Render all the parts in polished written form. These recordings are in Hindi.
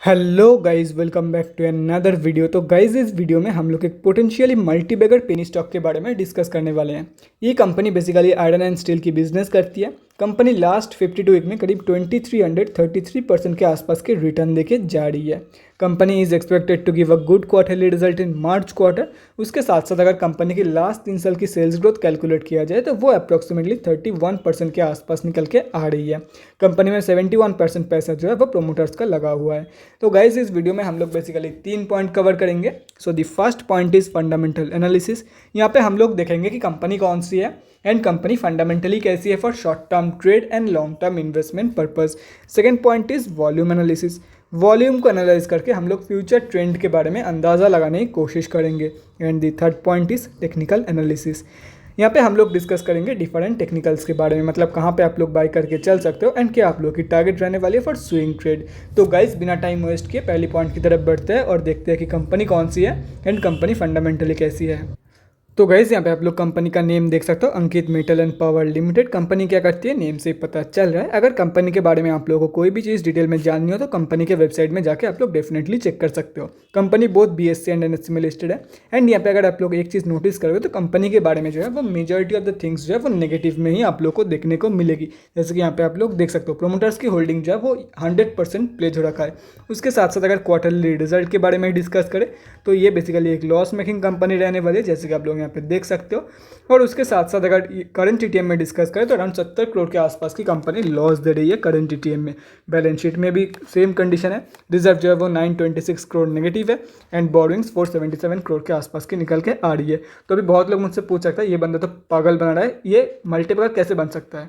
Hello guys, welcome back to another video. तो गाइस, इस वीडियो में हम लोग एक potentially multi bagger penny stock के बारे में डिस्कस करने वाले हैं। ये company basically iron and steel की बिजनेस करती है। कंपनी लास्ट 52 वीक में करीब 2333% के आसपास के रिटर्न देके जा रही है। Company is expected to give a good quarterly result in March quarter. उसके साथ साथ अगर कंपनी की लास्ट 3 साल की सेल्स ग्रोथ कैलकुलेट किया जाए तो वो अप्रॉक्सीमेटली 31% के आसपास निकल के आ रही है। कंपनी में 71% पैसा जो है वो प्रोमोटर्स का लगा हुआ है। तो गाइज, इस वीडियो में हम लोग बेसिकली 3 पॉइंट कवर करेंगे। So the first point is fundamental analysis. यहाँ पे हम लोग देखेंगे कि कंपनी कौन सी है एंड कंपनी फंडामेंटली कैसी है for short term trade and long term investment purpose. Second point is volume analysis. Volume को एनालाइज करके हम लोग फ्यूचर ट्रेंड के बारे में अंदाज़ा लगाने की कोशिश करेंगे। And the third point is technical analysis. यहाँ पे हम लोग डिस्कस करेंगे डिफरेंट टेक्निकल्स के बारे में, मतलब कहाँ पे आप लोग बाय करके चल सकते हो एंड क्या आप लोग की टारगेट रहने वाली है फॉर स्विंग ट्रेड। तो गाइस, बिना टाइम वेस्ट किए पहली पॉइंट की तरफ बढ़ते हैं और देखते हैं कि कंपनी कौन सी है एंड कंपनी फंडामेंटली कैसी है। तो गाइस, यहाँ पे आप लोग कंपनी का नेम देख सकते हो, Ankit metal and power limited. Company क्या करती है नेम से ही पता चल रहा है। अगर कंपनी के बारे में आप लोगों को कोई भी चीज़ डिटेल में जाननी हो तो कंपनी के वेबसाइट में जाके आप लोग डेफिनेटली चेक कर सकते हो। Company both BSE and NSE में लिस्टेड है। एंड यहाँ पे अगर आप लोग एक चीज़ नोटिस करोगे तो कंपनी के बारे में जो है वो मेजॉरिटी ऑफ द थिंग्स जो है वो नेगेटिव में ही आप लोग को देखने को मिलेगी। जैसे कि यहाँ पे आप लोग देख सकते हो प्रोमोटर्स की होल्डिंग जो है वो 100% प्लेज हो रखा है। उसके साथ साथ अगर क्वार्टरली रिजल्ट के बारे में डिस्कस करें तो ये बेसिकली एक लॉस मेकिंग कंपनी रहने वाली है, जैसे कि आप लोग यहाँ पे देख सकते हो। और उसके साथ साथ अगर करंट ETM में डिस्कस करें तो अराउंड 70 करोड़ के आसपास की कंपनी लॉस दे रही है करंट ETM में। बैलेंस शीट में भी सेम कंडीशन है। रिजर्व जो है वो 926 करोड़ नेगेटिव है एंड बोरोइंग्स 477 करोड़ के आसपास की निकल के आ रही है। तो अभी बहुत लोग मुझसे पूछ सकता है ये बंदा तो पागल बना रहा है, ये मल्टीप्लायर कैसे बन सकता है,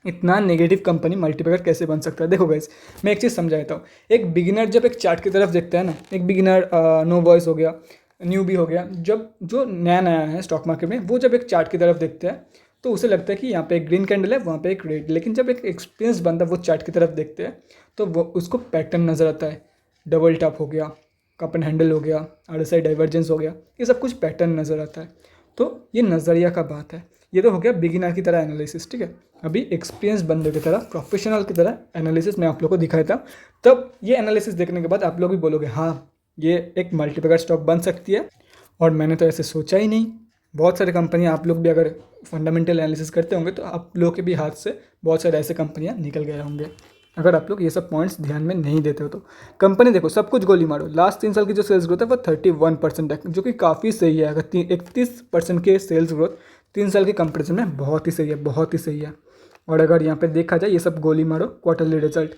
इतना नेगेटिव कंपनी मल्टीप्लायर कैसे बन सकता है। देखो गाइस, मैं एक चीज़ समझाता हूँ। एक बिगिनर जब एक चार्ट की तरफ देखता है ना, एक बिगिनर नो वॉइस हो गया, न्यू भी हो गया, जब जो नया नया है स्टॉक मार्केट में, वो जब एक चार्ट की तरफ देखते हैं तो उसे लगता है कि यहाँ पे एक ग्रीन कैंडल है, वहाँ पे एक रेड। लेकिन जब एक एक्सपीरियंस बंदा वो चार्ट की तरफ देखते हैं तो वो उसको पैटर्न नज़र आता है। डबल टॉप हो गया, कप एंड हैंडल हो गया, RSI डाइवर्जेंस हो गया, ये सब कुछ पैटर्न नज़र आता है। तो ये नज़रिया का बात है। ये तो हो गया बिगिनर की तरह एनालिसिस, ठीक है। अभी एक्सपीरियंस बंदे की तरह, प्रोफेशनल की तरह एनालिसिस मैं आप लोग को दिखाया था। तब ये एनालिसिस देखने के बाद आप लोग भी बोलोगे हाँ, ये एक मल्टीप्लायर स्टॉक बन सकती है और मैंने तो ऐसे सोचा ही नहीं। बहुत सारी कंपनियां, आप लोग भी अगर फंडामेंटल एनालिसिस करते होंगे तो आप लोग के भी हाथ से बहुत सारे ऐसे कंपनियां निकल गए होंगे, अगर आप लोग ये सब पॉइंट्स ध्यान में नहीं देते हो तो। कंपनी देखो, सब कुछ गोली मारो, लास्ट 3 साल की जो सेल्स ग्रोथ है वो 31% है, जो कि काफ़ी सही है। अगर 31% के सेल्स ग्रोथ 3 साल के कंपेरिजन में बहुत ही सही है, बहुत ही सही है। और अगर यहाँ पे देखा जाए, ये सब गोली मारो क्वार्टरली रिजल्ट,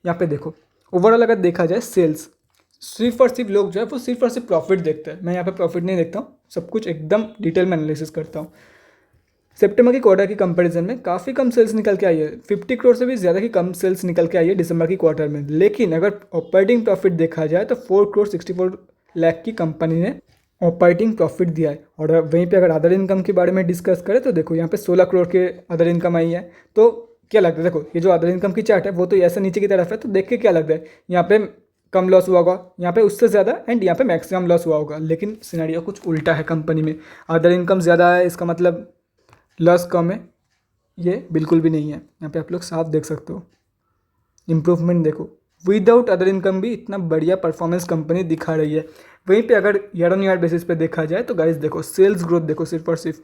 यहाँ पे देखो ओवरऑल अगर देखा जाए सेल्स, सिर्फ और सिर्फ लोग जो है वो सिर्फ और सिर्फ प्रॉफिट देखते हैं। मैं यहाँ पे प्रॉफिट नहीं देखता हूँ, सब कुछ एकदम डिटेल में एनालिसिस करता हूँ। सितंबर की क्वार्टर की कंपैरिजन में काफ़ी कम सेल्स निकल के आई है, 50 करोड़ से भी ज़्यादा की कम सेल्स निकल के आई है दिसंबर की क्वार्टर में। लेकिन अगर ऑपरेटिंग प्रॉफिट देखा जाए तो 4 करोड़ 64 लाख की कंपनी ने ऑपरेटिंग प्रॉफिट दिया है। और वहीं पे अगर अदर इनकम के बारे में डिस्कस करें तो देखो यहाँ पे 16 करोड़ के अदर इनकम आई है। तो क्या लगता है, देखो ये जो अदर इनकम की चार्ट है वो तो ऐसा नीचे की तरफ है, तो देख के क्या लगता है यहाँ पे कम लॉस हुआ होगा, यहाँ पे उससे ज़्यादा एंड यहाँ पे मैक्सिमम लॉस हुआ होगा। लेकिन सिनेरियो कुछ उल्टा है, कंपनी में अदर इनकम ज़्यादा है, इसका मतलब लॉस कम है, ये बिल्कुल भी नहीं है। यहाँ पे आप लोग साफ देख सकते हो, इम्प्रूवमेंट देखो, विदाउट अदर इनकम भी इतना बढ़िया परफॉर्मेंस कंपनी दिखा रही है। वहीं पे अगर ईयर ऑन ईयर बेसिस पे देखा जाए तो गाइस देखो, सेल्स ग्रोथ देखो, सिर्फ और सिर्फ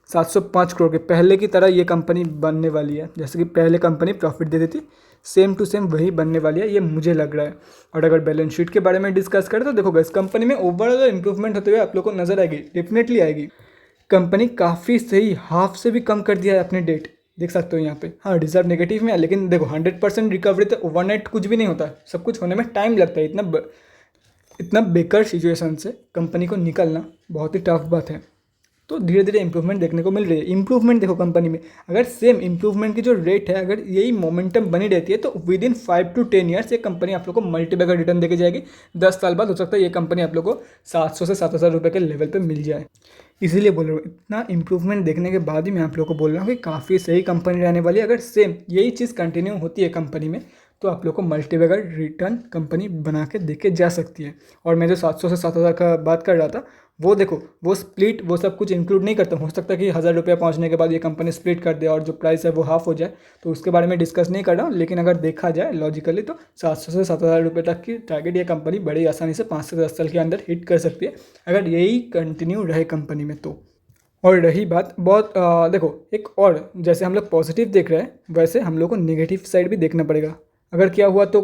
705 करोड़ के, पहले की तरह ये कंपनी बनने वाली है। जैसे कि पहले कंपनी प्रॉफिट देती थी, सेम टू सेम वही बनने वाली है, ये मुझे लग रहा है। और अगर बैलेंस शीट के बारे में डिस्कस करें तो देखो गाइस, कंपनी में ओवरऑल इंप्रूवमेंट होते हुए आप लोग को नजर आएगी, डेफिनेटली आएगी। कंपनी काफ़ी सही, हाफ से भी कम कर दिया है अपने डेट, देख सकते हो यहाँ पे। हाँ, रिजर्व नेगेटिव में है, लेकिन देखो 100% रिकवरी तो ओवरनाइट कुछ भी नहीं होता, सब कुछ होने में टाइम लगता है। इतना बेकार सिचुएशन से कंपनी को निकलना बहुत ही टफ बात है। तो धीरे धीरे इंप्रूवमेंट देखने को मिल रही है। इंप्रूवमेंट देखो कंपनी में, अगर सेम इंप्रूवमेंट की जो रेट है, अगर यही मोमेंटम बनी रहती है तो विद इन 5 to 10 ईयर्स ये कंपनी आप लोग को मल्टीबैगर रिटर्न देके जाएगी। 10 साल बाद हो सकता है ये कंपनी आप लोग को 700 से 7,000 रुपये के लेवल पे मिल जाए। इसीलिए बोल रहा हूँ, इतना इंप्रूवमेंट देखने के बाद ही मैं आप लोग को बोल रहा हूँ कि काफ़ी सही कंपनी रहने वाली है। अगर सेम यही चीज़ कंटिन्यू होती है कंपनी में तो आप लोग को मल्टीबैगर रिटर्न कंपनी बना के दे के जा सकती है। और मैं जो 700 से 7,000 का बात कर रहा था, वो देखो वो स्प्लिट वो सब कुछ इंक्लूड नहीं करता। हो सकता है कि 1,000 रुपया पहुँचने के बाद ये कंपनी स्प्लिट कर दे और जो प्राइस है वो हाफ हो जाए, तो उसके बारे में डिस्कस नहीं कर रहा हूँ। लेकिन अगर देखा जाए लॉजिकली तो 700 से 7,000 रुपये तक की टारगेट ये कंपनी बड़ी आसानी से 5 से 10 साल के अंदर हिट कर सकती है, अगर यही कंटिन्यू रहे कंपनी में तो। और रही बात बहुत देखो, एक और जैसे हम लोग पॉजिटिव देख रहे हैं, वैसे हम लोग को नेगेटिव साइड भी देखना पड़ेगा। अगर क्या हुआ तो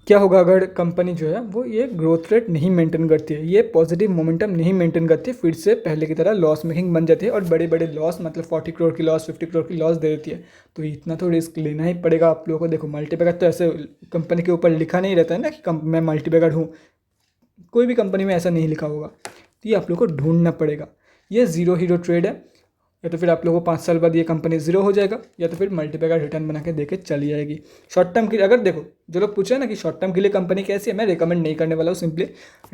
क्या होगा, अगर कंपनी जो है वो ये ग्रोथ रेट नहीं मेंटेन करती है, ये पॉजिटिव मोमेंटम नहीं मेंटेन करती, फिर से पहले की तरह लॉस मेकिंग बन जाती है और बड़े बड़े लॉस, मतलब 40 करोड़ की लॉस, 50 करोड़ की लॉस दे देती है, तो इतना तो रिस्क लेना ही पड़ेगा आप लोगों को। देखो मल्टीबैगर तो ऐसे कंपनी के ऊपर लिखा नहीं रहता है ना कि मैं मल्टीबैगर हूँ, कोई भी कंपनी में ऐसा नहीं लिखा होगा, तो ये आप लोग को ढूंढना पड़ेगा। ये जीरो हीरो ट्रेड है, या तो फिर आप लोगों को 5 साल बाद ये कंपनी जीरो हो जाएगा, या तो फिर मल्टीबैगर रिटर्न बना के देके चली जाएगी। शॉर्ट टर्म के लिए अगर देखो, जो लोग पूछे ना कि शॉर्ट टर्म के लिए कंपनी कैसी है, मैं रिकमेंड नहीं करने वाला हूँ। सिंपली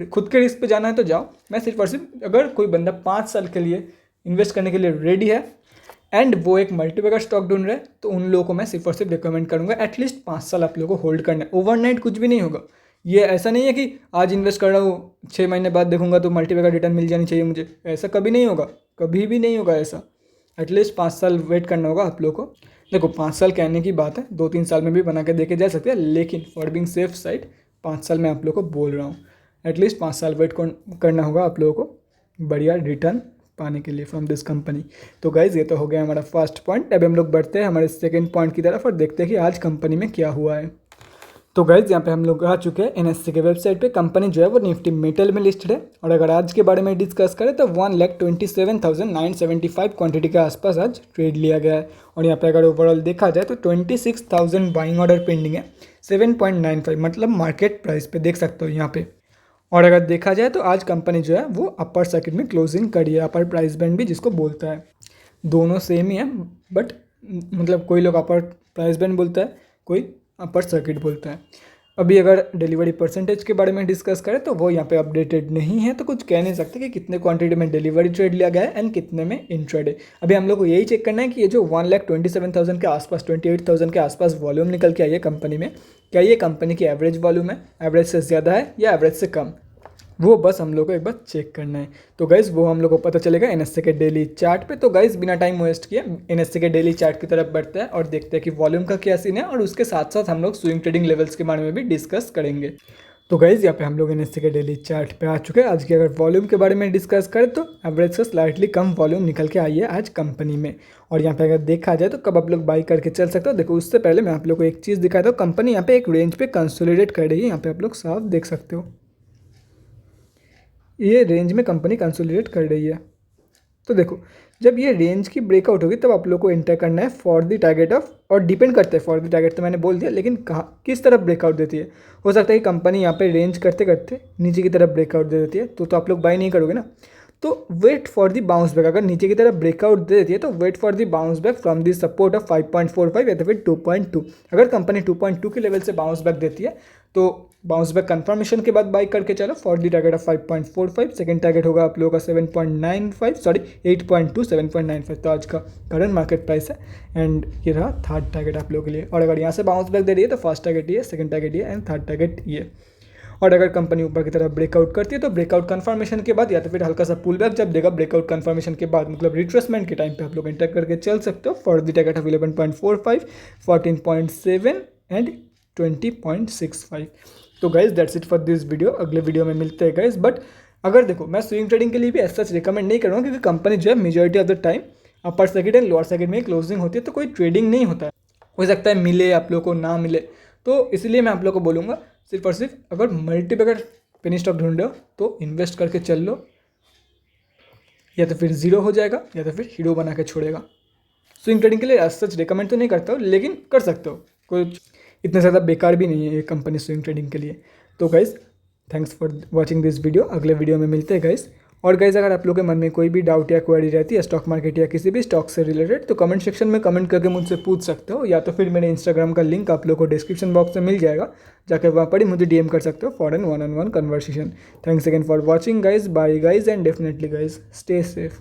खुद के रिस्क पे जाना है तो जाओ। मैं सिर्फ और सिर्फ अगर कोई बंदा 5 साल के लिए इन्वेस्ट करने के लिए रेडी है एंड वो एक मल्टीबैगर स्टॉक ढूंढ रहे हैं, तो उन लोगों को मैं सिर्फ और सिर्फ रिकमेंड करूँगा एटलीस्ट 5 साल आप लोगों को होल्ड करना है। ओवरनाइट कुछ भी नहीं होगा। ये ऐसा नहीं है कि आज इन्वेस्ट कर रहा हूँ 6 महीने बाद देखूंगा तो मल्टीबैगर रिटर्न मिल जानी चाहिए मुझे, ऐसा कभी नहीं होगा, कभी भी नहीं होगा ऐसा। एटलीस्ट 5 साल वेट करना होगा आप लोगों को। देखो 5 साल कहने की बात है, 2-3 साल में भी बना के देके जा सकते हैं, लेकिन फॉर बीइंग सेफ साइड 5 साल मैं आप लोगों को बोल रहा हूँ। एटलीस्ट 5 साल वेट करना होगा आप लोगों को बढ़िया रिटर्न पाने के लिए फ्रॉम दिस कंपनी। तो गाइज ये तो हो गया हमारा फर्स्ट पॉइंट। अब हम लोग बढ़ते हैं हमारे सेकेंड पॉइंट की तरफ और देखते हैं कि आज कंपनी में क्या हुआ है। तो गाइज यहाँ पे हम लोग आ चुके हैं एनएससी के वेबसाइट पे। कंपनी जो है वो निफ्टी मेटल में लिस्टेड है, और अगर आज के बारे में डिस्कस करें तो 1,27,975 क्वांटिटी के आसपास आज ट्रेड लिया गया है। और यहाँ पे अगर ओवरऑल देखा जाए तो 26,000 बाइंग ऑर्डर पेंडिंग है, 7.95 मतलब मार्केट प्राइस पे देख सकते हो यहाँ पे। और अगर देखा जाए तो आज कंपनी जो है वो अपर सर्किट में क्लोजिंग करी है, अपर प्राइस बैंड भी जिसको बोलता है। दोनों सेम ही है, बट मतलब कोई लोग अपर प्राइस बैंड बोलता है, कोई अपर सर्किट बोलता है। अभी अगर डिलीवरी परसेंटेज के बारे में डिस्कस करें तो वो यहाँ पे अपडेटेड नहीं है, तो कुछ कह नहीं सकते कि कितने क्वांटिटी में डिलीवरी ट्रेड लिया गया है एंड कितने में इंट्राडे। अभी हम लोग को यही चेक करना है कि ये जो 1,27,000 के आसपास, 28,000 के आसपास वॉल्यूम निकल के आई है कंपनी में, क्या ये कंपनी की एवरेज वॉल्यूम है, एवरेज से ज़्यादा है या एवरेज से कम, वो बस हम लोग को एक बार चेक करना है। तो गाइज़ वो हम लोग को पता चलेगा एनएससी के डेली चार्ट पे। तो गाइज़ बिना टाइम वेस्ट किए एनएससी के डेली चार्ट की तरफ बढ़ते हैं और देखते हैं कि वॉल्यूम का क्या सीन है, और उसके साथ साथ हम लोग स्विंग ट्रेडिंग लेवल्स के बारे में भी डिस्कस करेंगे। तो गाइज़ यहाँ पे हम लोग एनएससी के डेली चार्ट पे आ चुके हैं। आज की अगर वॉल्यूम के बारे में डिस्कस करें तो एवरेज से स्लाइटली कम वॉल्यूम निकल के आई है आज कंपनी में। और यहाँ पे अगर देखा जाए तो कब आप लोग बाई करके चल सकते हो, देखो उससे पहले मैं आप लोग को एक चीज़ दिखाता हूँ। कंपनी यहाँ पे एक रेंज पे कंसोलिडेट कर रही है, यहाँ पे आप लोग साफ देख सकते हो, ये रेंज में कंपनी कंसोलिडेट कर रही है। तो देखो जब ये रेंज की ब्रेकआउट होगी तब आप लोग को एंटर करना है फॉर द टारगेट ऑफ, और डिपेंड करते हैं फॉर द टारगेट तो मैंने बोल दिया, लेकिन कहाँ किस तरफ ब्रेकआउट देती है। हो सकता है कि कंपनी यहाँ पे रेंज करते करते नीचे की तरफ ब्रेकआउट दे देती है, तो आप लोग बाई नहीं करोगे ना। तो wait for the bounce back, अगर नीचे की तरफ ब्रेकआउट दे देती है तो wait for the bounce back from the support of 5.45 या तो फिर 2.2। अगर कंपनी 2.2 के लेवल से बाउंस बैक देती है तो बाउंस बैक कंफर्मेशन के बाद बाई करके चलो for the target of 5.45। Second target होगा आप लोगों का 7.95 सॉरी 8.2 7.95, तो आज का करंट मार्केट प्राइस है। एंड ये रहा थर्ड टारगेट आप लोगों के लिए। और अगर यहाँ से बाउंस बैक दे रही है तो फर्स्ट टारगेट ये, सेकंड टारगेट ये एंड थर्ड टारगेट ये। और अगर कंपनी ऊपर की तरफ ब्रेकआउट करती है तो ब्रेकआउट कंफर्मेशन के बाद या तो फिर हल्का सा पुल बैक जब देगा ब्रेकआउट कंफर्मेशन के बाद, मतलब रिट्रेसमेंट के टाइम पे आप लोग एंटर करके चल सकते हो for the target of 11.45 14.7 and 20.65। तो guys that's it for this video. अगले वीडियो में मिलते हैं गाइज। बट अगर देखो मैं स्विंग ट्रेडिंग के लिए भी ऐसा रिकमेंड नहीं करूँगा, क्योंकि कंपनी जो है majority of the time upper circuit and lower circuit में क्लोजिंग होती है, तो कोई ट्रेडिंग नहीं होता है। हो सकता है मिले आप लोग को ना मिले, तो इसलिए मैं आप लोग को बोलूँगा सिर्फ और सिर्फ अगर मल्टीबैगर पेनी स्टॉक ढूंढ रहे हो तो इन्वेस्ट करके चल लो, या तो फिर जीरो हो जाएगा या तो फिर हीरो बना के छोड़ेगा। स्विंग ट्रेडिंग के लिए एज सच रिकमेंड तो नहीं करता हूँ, लेकिन कर सकते हो, कोई इतना ज़्यादा बेकार भी नहीं है ये कंपनी स्विंग ट्रेडिंग के लिए। तो guys thanks for watching this video. अगले वीडियो में मिलते हैं गाइज़। और गाइज़ अगर आप लोगों के मन में कोई भी डाउट या क्वेरी रहती है स्टॉक मार्केट या किसी भी स्टॉक से रिलेटेड, तो कमेंट सेक्शन में कमेंट करके मुझसे पूछ सकते हो, या तो फिर मेरे इंस्टाग्राम का लिंक आप लोगों को डिस्क्रिप्शन बॉक्स में मिल जाएगा, जाकर वहाँ पर ही मुझे डीएम कर सकते हो for an 1-on-1 conversation. Thanks again for watching guys, bye guys and definitely guys stay safe.